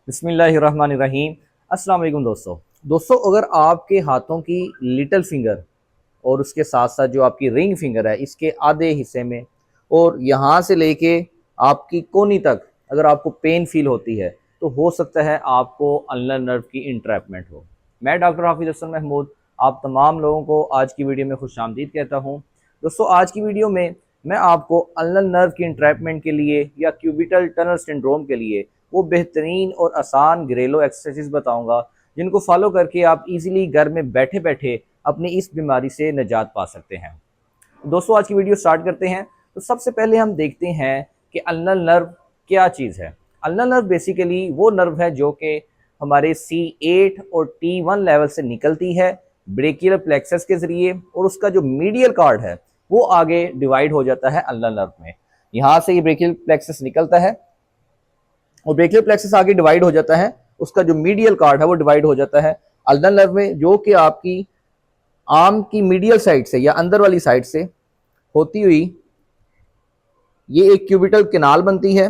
बिस्मिल्लाहिर्रहमानिर्रहीम। अस्सलाम वालेकुम दोस्तों, अगर आपके हाथों की लिटिल फिंगर और उसके साथ साथ जो आपकी रिंग फिंगर है इसके आधे हिस्से में और यहाँ से लेके आपकी कोहनी तक अगर आपको पेन फील होती है तो हो सकता है आपको अल्नर नर्व की इंट्रैपमेंट हो। मैं डॉक्टर हाफिज हसन महमूद आप तमाम लोगों को आज की वीडियो में खुशामदीद कहता हूँ। दोस्तों, आज की वीडियो में मैं आपको अल्नर नर्व की इंट्रैपमेंट के लिए या क्यूबिटल टनल सिंड्रोम के लिए वो बेहतरीन और आसान घरेलू एक्सरसाइज बताऊंगा जिनको फॉलो करके आप इजीली घर में बैठे बैठे अपनी इस बीमारी से निजात पा सकते हैं। दोस्तों, आज की वीडियो स्टार्ट करते हैं। तो सबसे पहले हम देखते हैं कि अल्नर नर्व क्या चीज़ है। अल्नर नर्व बेसिकली वो नर्व है जो कि हमारे C8 और T1 लेवल से निकलती है ब्रेकियल प्लेक्सस के जरिए, और उसका जो मीडियल कार्ड है वो आगे डिवाइड हो जाता है अल्नर नर्व में। यहाँ से ये ब्रेकियल प्लेक्सस निकलता है और ब्रेकियल प्लेक्सस आगे डिवाइड हो जाता है, उसका जो मीडियल कार्ड है वो डिवाइड हो जाता है अल्नर नर्व में, जो कि आपकी आर्म की मीडियल साइड से या अंदर वाली साइड से होती हुई ये एक क्यूबिटल कैनाल बनती है।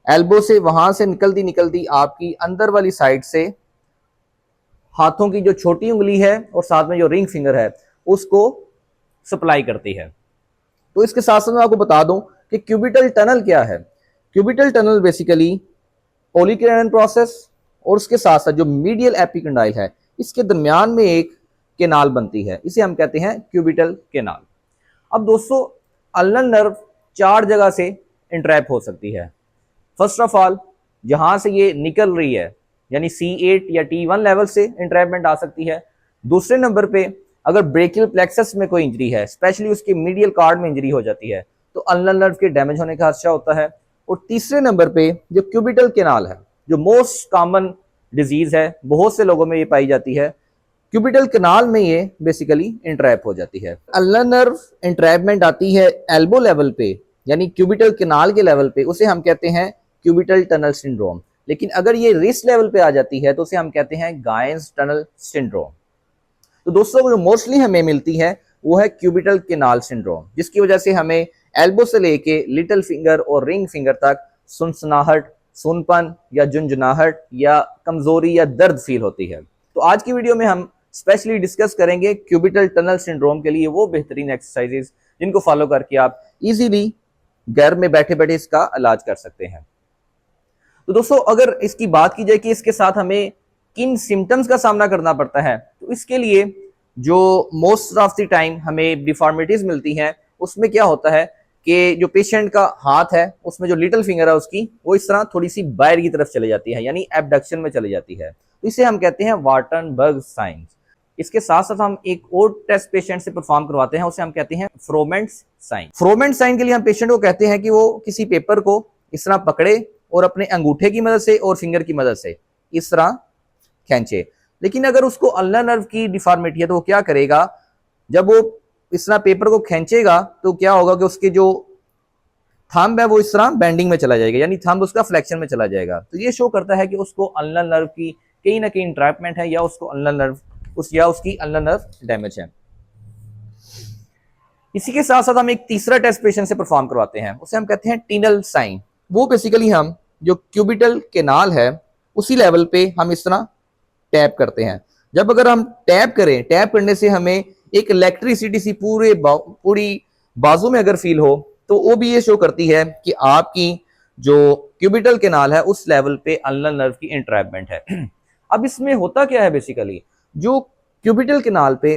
एल्बो से वहां से निकलती निकलती आपकी अंदर वाली साइड से हाथों की जो छोटी उंगली है और साथ में जो रिंग फिंगर है उसको सप्लाई करती है। तो इसके साथ साथ मैं आपको बता दूं कि क्यूबिटल टनल क्या है। क्यूबिटल टनल बेसिकली ओलिकेरन प्रोसेस और उसके साथ साथ जो मीडियल एपिकंडाइल है इसके दरमियान में एक केनाल बनती है, इसे हम कहते हैं क्यूबिटल केनाल। अब दोस्तों, अल्नर नर्व 4 जगह से इंट्रैप हो सकती है। फर्स्ट ऑफ ऑल, जहां से ये निकल रही है यानी C8 या T1 लेवल से इंट्रैपमेंट आ सकती है। दूसरे नंबर पे अगर ब्रेकियल प्लेक्सस में कोई इंजरी है, स्पेशली उसके मीडियल कार्ड में इंजरी हो जाती है, तो अल्नर नर्व के डैमेज होने का खदशा होता है। और तीसरे नंबर पे जो क्यूबिटल केनाल है, जो मोस्ट कॉमन डिजीज है, बहुत से लोगों में ये पाई जाती है, क्यूबिटल केनाल में ये बेसिकली इंट्रैप हो जाती है। अल्नर नर्व इंट्रैपमेंट आती है एल्बो लेवल पे यानी क्यूबिटल केनाल के लेवल पे, उसे हम कहते हैं क्यूबिटल टनल सिंड्रोम। लेकिन अगर ये रिस्ट लेवल पे आ जाती है तो उसे हम कहते हैं गायंस टनल सिंड्रोम। तो दोस्तों, जो मोस्टली हमें मिलती है वो है क्यूबिटल केनाल सिंड्रोम, जिसकी वजह से हमें एल्बो से लेके लिटिल फिंगर और रिंग फिंगर तक सुनसनाहट, सुनपन या झुंझुनाहट या कमजोरी या दर्द फील होती है। तो आज की वीडियो में हम स्पेशली डिस्कस करेंगे क्यूबिटल टनल सिंड्रोम के लिए वो बेहतरीन एक्सरसाइजेज जिनको फॉलो करके आप इजीली घर में बैठे बैठे इसका इलाज कर सकते हैं। तो दोस्तों, अगर इसकी बात की जाए कि इसके साथ हमें किन सिम्टम्स का सामना करना पड़ता है, तो इसके लिए जो मोस्ट ऑफ द टाइम हमें डिफॉर्मिटीज मिलती हैं उसमें क्या होता है कि जो पेशेंट का हाथ है उसमें जो लिटिल फिंगर है उसकी वो इस तरह थोड़ी सी बाहर की तरफ चली जाती है यानी एबडक्शन में चली जाती है। तो इसे हम कहते हैं वार्टनबर्ग साइन। इसके साथ साथ हम एक और टेस्ट पेशेंट से परफॉर्म करवाते हैं, उसे हम कहते हैं फ्रोमेंट्स साइन। फ्रोमेंट साइन के लिए हम पेशेंट को कहते हैं कि वो किसी पेपर को इस तरह पकड़े और अपने अंगूठे की मदद से और फिंगर की मदद से इस तरह खींचे। लेकिन अगर उसको अल्नर नर्व की डिफॉर्मिटी है तो वो क्या करेगा, जब वो इस तरह पेपर को खींचेगा तो क्या होगा कि उसके जो थंब है वो इस तरह बेंडिंग में चला जाएगा यानी थंब उसका फ्लेक्शन में चला जाएगा। तो ये शो करता है कि उसको अल्नर नर्व की कहीं ना कहीं इंट्रैपमेंट है या उसको अल्नर नर्व उसकी अल्नर नर्व डैमेज है। इसी के साथ साथ हम एक तीसरा टेस्ट पेशेंट से परफॉर्म करवाते हैं, उसे हम कहते हैं टिनल साइन। वो बेसिकली हम जो क्यूबिटल केनाल है उसी लेवल पे हम इस तरह टैप करते हैं। जब अगर हम टैप करें, टैप करने से हमें एक इलेक्ट्रिसिटी सी पूरी बाजू में अगर फील हो तो वो भी ये शो करती है कि आपकी जो क्यूबिटल केनाल है उस लेवल पे अल्नर नर्व की इंट्रैपमेंट है। अब इसमें होता क्या है, बेसिकली जो क्यूबिटल केनाल पे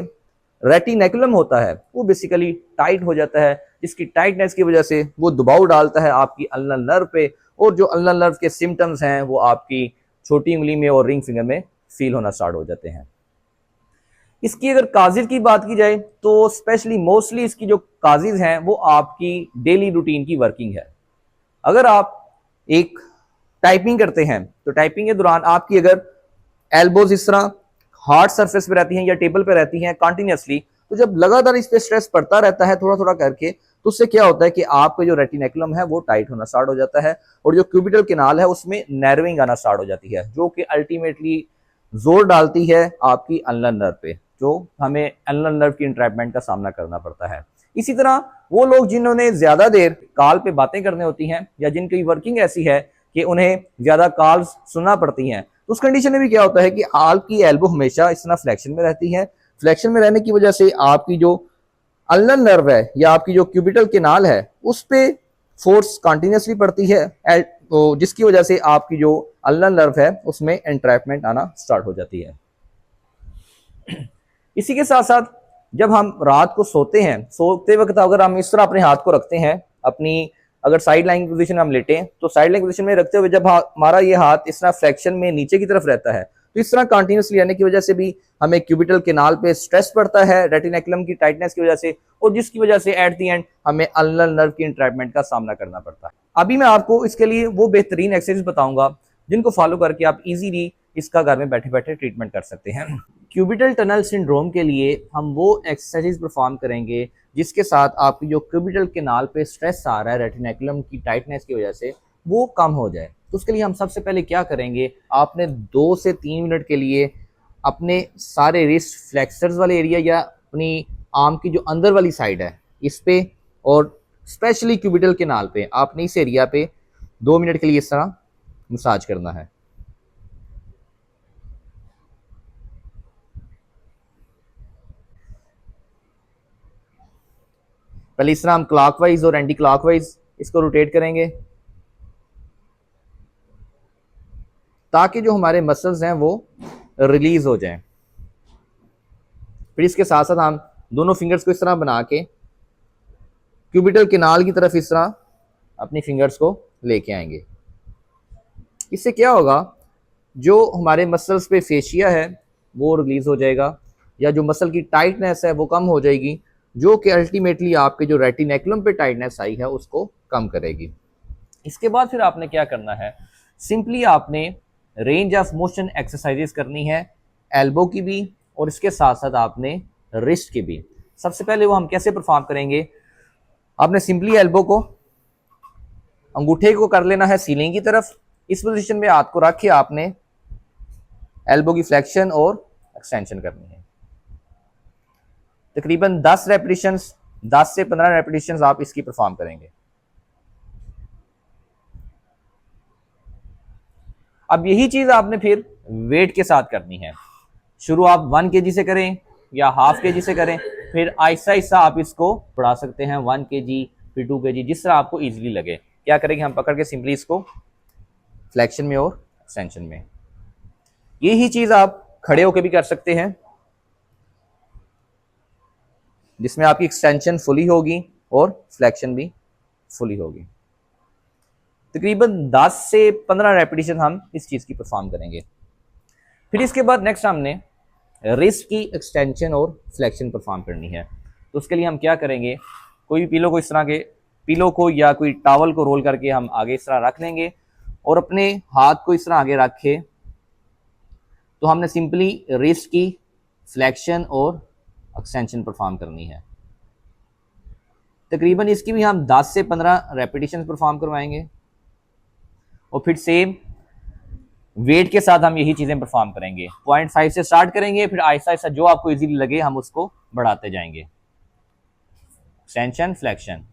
रेटिनेकुलम होता है वो बेसिकली टाइट हो जाता है, जिसकी टाइटनेस की वजह से वो दबाव डालता है आपकी अल्नर नर्व पे, और जो अल्नर नर्व के सिम्टम्स हैं वो आपकी छोटी उंगली में और रिंग फिंगर में फील होना स्टार्ट हो जाते हैं। इसकी अगर काजिज की बात की जाए तो स्पेशली मोस्टली इसकी जो काजिज हैं वो आपकी डेली रूटीन की वर्किंग है। अगर आप एक टाइपिंग करते हैं तो टाइपिंग के दौरान आपकी अगर एल्बोज इस तरह हार्ड सरफेस पे रहती हैं या टेबल पे रहती हैं कंटिन्यूसली, तो जब लगातार इस पे स्ट्रेस पड़ता रहता है थोड़ा थोड़ा करके, तो उससे क्या होता है कि आपका जो रेटिनेकुलम है वो टाइट होना स्टार्ट हो जाता है और जो क्यूबिटल केनाल है उसमें नैरोइंग आना स्टार्ट हो जाती है, जो कि अल्टीमेटली जोर डालती है आपकी अल्नर नर्व पे, जो हमें अल्नर नर्व की इंट्रैपमेंट का सामना करना पड़ता है। इसी तरह वो लोग जिन्होंने ज्यादा देर कॉल पे बातें करने होती हैं या जिनकी वर्किंग ऐसी है कि उन्हें ज़्यादा कॉल्स सुनना पड़ती हैं, तो उस कंडीशन में भी क्या होता है कि आपकी एल्बो हमेशा इस तरह फ्लेक्शन में रहती है। फ्लेक्शन में रहने की वजह से आपकी जो अल्नर नर्व है या आपकी जो क्यूबिटल केनाल है उस पे फोर्स कंटिन्यूसली पड़ती है, तो जिसकी वजह से आपकी जो अल्नर नर्व है उसमें एंट्रैपमेंट आना स्टार्ट हो जाती है। इसी के साथ साथ जब हम रात को सोते हैं, सोते वक्त अगर हम इस तरह अपने हाथ को रखते हैं, अपनी अगर साइड लाइन पोजीशन में हम लेटें, तो साइड लाइन पोजीशन में रखते हुए जब हमारा ये हाथ इस तरह फ्लेक्शन में नीचे की तरफ रहता है, तो इस तरह कंटिन्यूसली रहने की वजह से भी हमें क्यूबिटल केनाल पे स्ट्रेस पड़ता है रेटिनैकुलम की टाइटनेस की वजह से, और जिसकी वजह से एट द एंड हमें अल्नर नर्व की इंट्रैपमेंट का सामना करना पड़ता है। अभी मैं आपको इसके लिए वो बेहतरीन एक्सरसाइज बताऊंगा जिनको फॉलो करके आप इजीली इसका घर में बैठे बैठे ट्रीटमेंट कर सकते हैं। क्यूबिटल टनल सिंड्रोम के लिए हम वो एक्सरसाइज परफॉर्म करेंगे जिसके साथ आपकी जो क्यूबिटल केनाल पे स्ट्रेस आ रहा है रेटिनैकुलम की टाइटनेस की वजह से वो कम हो जाए। तो उसके लिए हम सबसे पहले क्या करेंगे, आपने 2 से 3 मिनट के लिए अपने सारे रिस्ट फ्लेक्सर्स वाले एरिया या अपनी आर्म की जो अंदर वाली साइड है इस पे और स्पेशली क्यूबिटल केनाल पे आपने इस एरिया पे 2 मिनट के लिए इस तरह मसाज करना है। पहले इस तरह हम क्लॉकवाइज और एंटी क्लॉकवाइज इसको रोटेट करेंगे ताकि जो हमारे मसल्स हैं वो रिलीज हो जाएं। फिर इसके साथ साथ हम दोनों फिंगर्स को इस तरह बना के क्यूबिटल केनाल की तरफ इस तरह अपनी फिंगर्स को लेके आएंगे। इससे क्या होगा, जो हमारे मसल्स पे फेशिया है वो रिलीज हो जाएगा या जो मसल की टाइटनेस है वो कम हो जाएगी, जो कि अल्टीमेटली आपके जो रेटिनैकुलम पे टाइटनेस आई है उसको कम करेगी। इसके बाद फिर आपने क्या करना है, सिंपली आपने रेंज ऑफ मोशन एक्सरसाइजेस करनी है, एल्बो की भी और इसके साथ साथ आपने रिस्ट की भी। सबसे पहले वो हम कैसे परफॉर्म करेंगे, आपने सिंपली एल्बो को अंगूठे को कर लेना है सीलिंग की तरफ, इस पोजीशन में हाथ को रख के आपने एल्बो की फ्लेक्शन और एक्सटेंशन करनी है। तकरीबन 10 रेपिटेशंस, 10 से 15 रेपिटेशंस आप इसकी परफॉर्म करेंगे। अब यही चीज आपने फिर वेट के साथ करनी है। शुरू आप 1 kg से करें या ½ kg से करें, फिर आहिस्ता आहिस्ता आप इसको बढ़ा सकते हैं 1 kg, फिर 2 kg, जिस तरह आपको इजीली लगे। क्या करेंगे, हम पकड़ के सिंपली इसको फ्लेक्शन में और एक्सटेंशन में। यही चीज आप खड़े होकर भी कर सकते हैं जिसमें आपकी एक्सटेंशन फुली होगी और फ्लेक्शन भी फुली होगी। तकरीबन 10 से 15 रेपिटेशन हम इस चीज की परफॉर्म करेंगे। फिर इसके बाद नेक्स्ट हमने रिस्ट की एक्सटेंशन और फ्लेक्शन परफॉर्म करनी है। तो उसके लिए हम क्या करेंगे, कोई भी पिलो को इस तरह के पिलो को या कोई टॉवल को रोल करके हम आगे इस तरह रख लेंगे और अपने हाथ को इस तरह आगे रखे तो हमने सिंपली रिस्ट की फ्लेक्शन और एक्सटेंशन परफॉर्म करनी है। तकरीबन इसकी भी हम 10 से 15 रेपिटेशन परफॉर्म करवाएंगे और फिर सेम वेट के साथ हम यही चीजें परफॉर्म करेंगे। 0.5 से स्टार्ट करेंगे, फिर आहिस्ता आहिस्ता जो आपको इजीली लगे हम उसको बढ़ाते जाएंगे। Extension, flexion,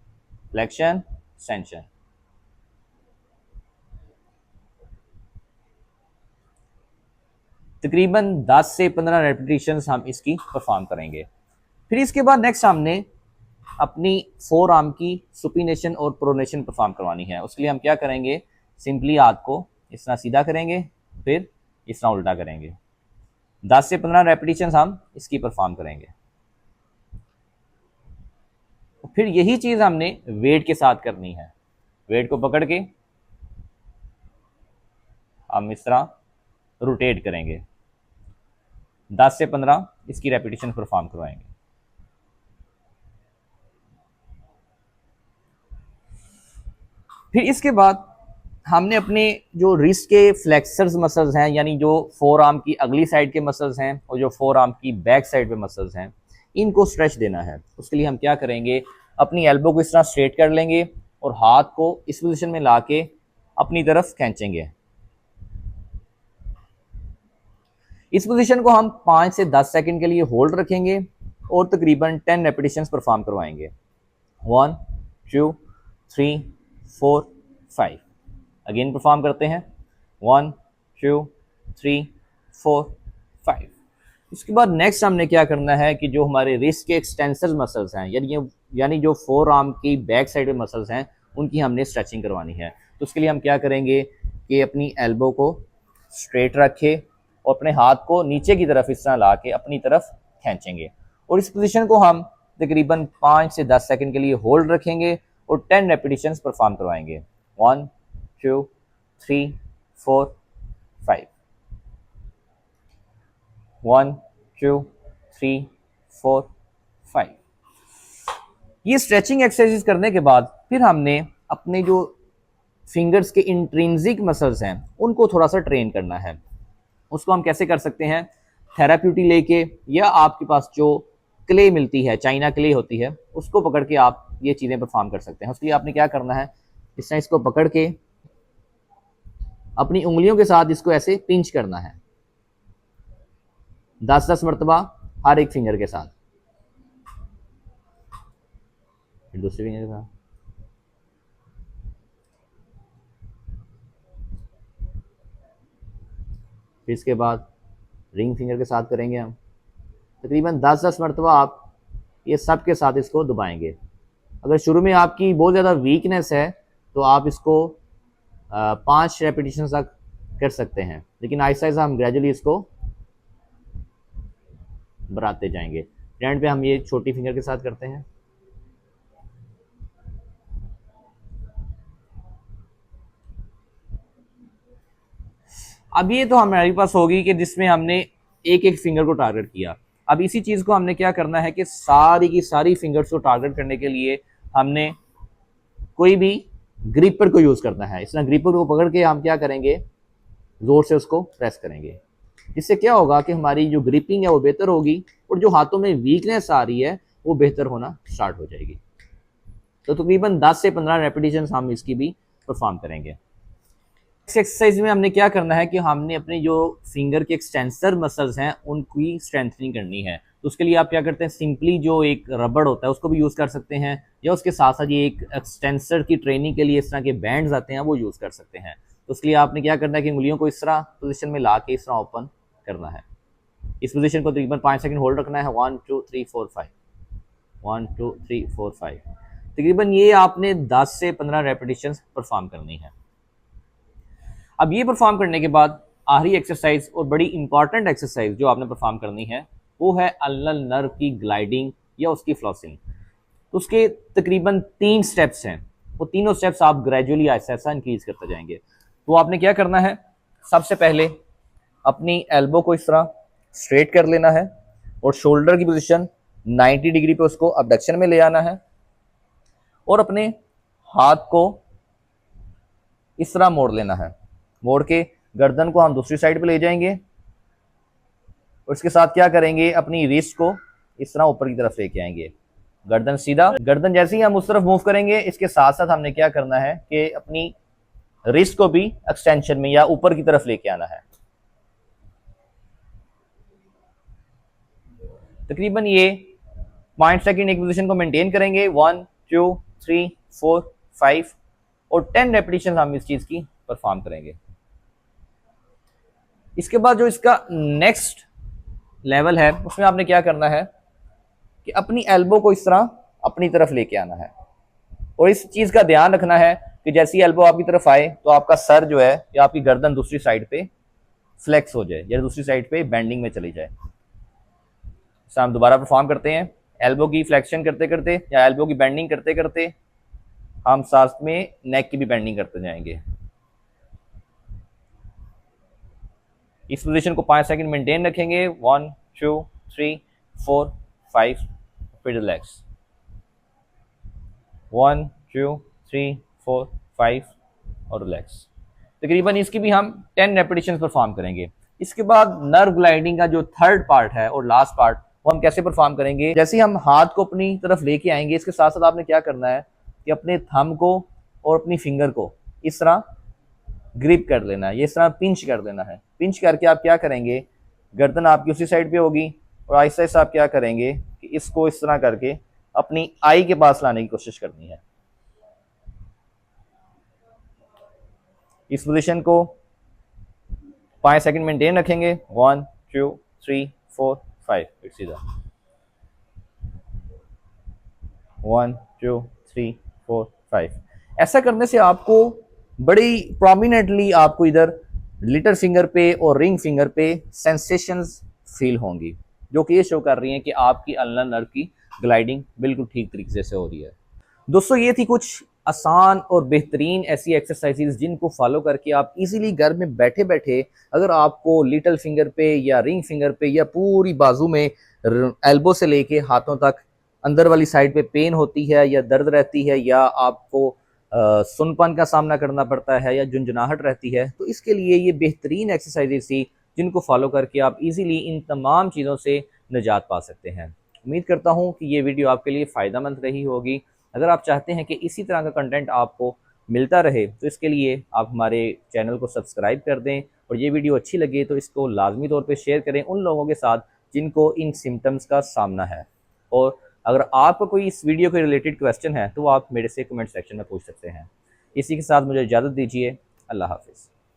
flexion, extension. तकरीबन 10 से 15 रेपिटेशंस हम इसकी परफॉर्म करेंगे। फिर इसके बाद नेक्स्ट हमने अपनी फोर आर्म की सुपिनेशन और प्रोनेशन परफॉर्म करवानी है। उसके लिए हम क्या करेंगे, सिंपली हाथ को इस तरह सीधा करेंगे, फिर इस तरह उल्टा करेंगे। 10 से 15 रेपिटेशंस हम इसकी परफॉर्म करेंगे। फिर यही चीज हमने वेट के साथ करनी है। वेट को पकड़ के हम इस तरह रोटेट करेंगे, 10 से 15 इसकी रेपिटेशन परफॉर्म करवाएंगे। फिर इसके बाद हमने अपने जो रिस्ट के फ्लेक्सर्स मसल्स हैं, यानी जो फोर आर्म की अगली साइड के मसल्स हैं और जो फोर आर्म की बैक साइड पे मसल्स हैं, इनको स्ट्रेच देना है। उसके लिए हम क्या करेंगे, अपनी एल्बो को इस तरह स्ट्रेट कर लेंगे और हाथ को इस पोजीशन में लाके अपनी तरफ खींचेंगे। इस पोजीशन को हम 5 से 10 सेकंड के लिए होल्ड रखेंगे और तकरीबन 10 रेपिटेशंस परफॉर्म करवाएंगे। 1 2 3 4 5। अगेन परफॉर्म करते हैं, 1 2 3 4 5। इसके बाद नेक्स्ट हमने क्या करना है कि जो हमारे रिस्ट के एक्सटेंसर मसल्स हैं, यानी जो फोर आर्म की बैक साइड में मसल्स हैं, उनकी हमने स्ट्रेचिंग करवानी है। तो उसके लिए हम क्या करेंगे कि अपनी एल्बो को स्ट्रेट रखे और अपने हाथ को नीचे की तरफ इस तरह ला के अपनी तरफ खींचेंगे और इस पोजीशन को हम तकरीबन 5 से 10 सेकंड के लिए होल्ड रखेंगे और 10 रेपिटेशंस परफॉर्म करवाएंगे, 1 2 3 4 5, 1 2 3 4 5। ये स्ट्रेचिंग एक्सरसाइज करने के बाद फिर हमने अपने जो फिंगर्स के इंट्रिंसिक मसल्स हैं उनको थोड़ा सा ट्रेन करना है। उसको हम कैसे कर सकते हैं, थेराप्यूटी लेके या आपके पास जो क्ले मिलती है, चाइना क्ले होती है, उसको पकड़ के आप ये चीज़ें परफॉर्म कर सकते हैं। उसके लिए आपने क्या करना है, इस तरह इसको पकड़ के अपनी उंगलियों के साथ इसको ऐसे पिंच करना है 10-10 मरतबा हर एक फिंगर के साथ, फिर दूसरे फिंगर के साथ, फिर इसके बाद रिंग फिंगर के साथ करेंगे हम तकरीबन 10-10 मरतबा। आप ये सब के साथ इसको दबाएंगे। अगर शुरू में आपकी बहुत ज़्यादा वीकनेस है तो आप इसको 5 रेपिटेशन तक कर सकते हैं, लेकिन आहिस्ता आहिस्ता हम ग्रेजुअली इसको बढ़ाते जाएंगे। एंड पे हम ये छोटी फिंगर के साथ करते हैं। अब ये तो हमारे पास होगी कि जिसमें हमने एक एक फिंगर को टारगेट किया। अब इसी चीज़ को हमने क्या करना है कि सारी की सारी फिंगर्स को टारगेट करने के लिए हमने कोई भी ग्रिपर को यूज़ करना है। इस तरह ग्रिपर को पकड़ के हम क्या करेंगे, ज़ोर से उसको प्रेस करेंगे। जिससे क्या होगा कि हमारी जो ग्रिपिंग है वो बेहतर होगी और जो हाथों में वीकनेस आ रही है वो बेहतर होना स्टार्ट हो जाएगी। तो तकरीबन 10 से 15 रेपिटेशन हम इसकी भी परफॉर्म करेंगे। इस एक्सरसाइज में हमने क्या करना है कि हमने अपने जो फिंगर के एक्सटेंसर मसल्स हैं उनकी स्ट्रेंथनिंग करनी है। तो उसके लिए आप क्या करते हैं, सिंपली जो एक रबड़ होता है उसको भी यूज़ कर सकते हैं, या उसके साथ साथ ये एक एक्सटेंसर की ट्रेनिंग के लिए इस तरह के बैंड्स आते हैं वो यूज़ कर सकते हैं। तो उसके लिए आपने क्या करना है कि उंगलियों को इस तरह पोजिशन में ला के इस तरह ओपन करना है। इस पोजिशन को तकरीबन 5 सेकंड होल्ड रखना है, 1 2 3 4 5, 1 2 3 4 5। तकरीबन ये आपने 10 से 15 रेपिटेशन परफॉर्म करनी है। अब ये परफॉर्म करने के बाद आखिरी एक्सरसाइज और बड़ी इंपॉर्टेंट एक्सरसाइज जो आपने परफॉर्म करनी है वो है अल्नर नर्व की ग्लाइडिंग या उसकी फ्लॉसिंग। तो उसके तकरीबन 3 स्टेप्स हैं, वो तीनों स्टेप्स आप ग्रेजुअली ऐसा ऐसा इंक्रीज करते जाएंगे। तो आपने क्या करना है, सबसे पहले अपनी एल्बो को इस तरह स्ट्रेट कर लेना है और शोल्डर की पोजीशन 90 डिग्री पे उसको अबडक्शन में ले आना है और अपने हाथ को इस तरह मोड़ लेना है। मोड़ के गर्दन को हम दूसरी साइड पे ले जाएंगे और इसके साथ क्या करेंगे, अपनी रिस्ट को इस तरह ऊपर की तरफ लेके आएंगे। गर्दन सीधा, गर्दन जैसे ही हम उस तरफ मूव करेंगे इसके साथ साथ हमने क्या करना है कि अपनी रिस्ट को भी एक्सटेंशन में या ऊपर की तरफ लेके आना है। तकरीबन ये 5 सेकंड एक पोजीशन को मेंटेन करेंगे, 1 2 3 4 5 और 10 रेपिटेशन हम इस चीज की परफॉर्म करेंगे। इसके बाद जो इसका नेक्स्ट लेवल है उसमें आपने क्या करना है कि अपनी एल्बो को इस तरह अपनी तरफ लेके आना है और इस चीज का ध्यान रखना है कि जैसी एल्बो आपकी तरफ आए तो आपका सर जो है या आपकी गर्दन दूसरी साइड पे फ्लेक्स हो जाए या दूसरी साइड पे बेंडिंग में चली जाए। इसे हम दोबारा परफॉर्म करते हैं। एल्बो की फ्लेक्शन करते करते या एल्बो की बेंडिंग करते करते हम साथ में नेक की भी बेंडिंग करते जाएंगे। इस पोजीशन को 5 सेकंड मेंटेन रखेंगे, 1 2 3 4 5, फिर रिलैक्स, 1 2 3 4 5 और रिलैक्स। तकरीबन इसकी भी हम 10 रेपिटेशन परफॉर्म करेंगे। इसके बाद नर्व ग्लाइडिंग का जो थर्ड पार्ट है और लास्ट पार्ट वो हम कैसे परफॉर्म करेंगे, जैसे ही हम हाथ को अपनी तरफ लेके आएंगे इसके साथ साथ आपने क्या करना है कि अपने थंब को और अपनी फिंगर को इस तरह ग्रिप कर लेना है, ये इस तरह पिंच कर लेना है। पिंच करके आप क्या करेंगे, गर्दन आपकी उसी साइड पे होगी और आहिस्ता आहिस्ता आप क्या करेंगे कि इसको इस तरह करके अपनी आई के पास लाने की कोशिश करनी है। इस पोजीशन को 5 सेकंड मेंटेन रखेंगे। 1 2 3 4 5, फिर सीधा 1 2 3 4 5। ऐसा करने से आपको बड़ी प्रोमिनेंटली आपको इधर लिटिल फिंगर पे और रिंग फिंगर पे सेंसेशंस फील होंगी, जो कि ये शो कर रही हैं कि आपकी अल्नर नर्व की ग्लाइडिंग बिल्कुल ठीक तरीके से हो रही है। दोस्तों ये थी कुछ आसान और बेहतरीन ऐसी एक्सरसाइजेज जिनको फॉलो करके आप इजीली घर में बैठे बैठे, अगर आपको लिटिल फिंगर पे या रिंग फिंगर पे या पूरी बाजू में एल्बो से लेके हाथों तक अंदर वाली साइड पे पेन होती है या दर्द रहती है या आपको सुनपन का सामना करना पड़ता है या झुंझुनाहट रहती है, तो इसके लिए ये बेहतरीन एक्सरसाइजेज थी जिनको फॉलो करके आप इजीली इन तमाम चीज़ों से निजात पा सकते हैं। उम्मीद करता हूँ कि ये वीडियो आपके लिए फ़ायदेमंद रही होगी। अगर आप चाहते हैं कि इसी तरह का कंटेंट आपको मिलता रहे तो इसके लिए आप हमारे चैनल को सब्सक्राइब कर दें, और ये वीडियो अच्छी लगे तो इसको लाजमी तौर पे शेयर करें उन लोगों के साथ जिनको इन सिम्टम्स का सामना है। और अगर आपको कोई इस वीडियो के रिलेटेड क्वेश्चन है तो आप मेरे से कमेंट सेक्शन में पूछ सकते हैं। इसी के साथ मुझे इजाज़त दीजिए। अल्लाह हाफिज़।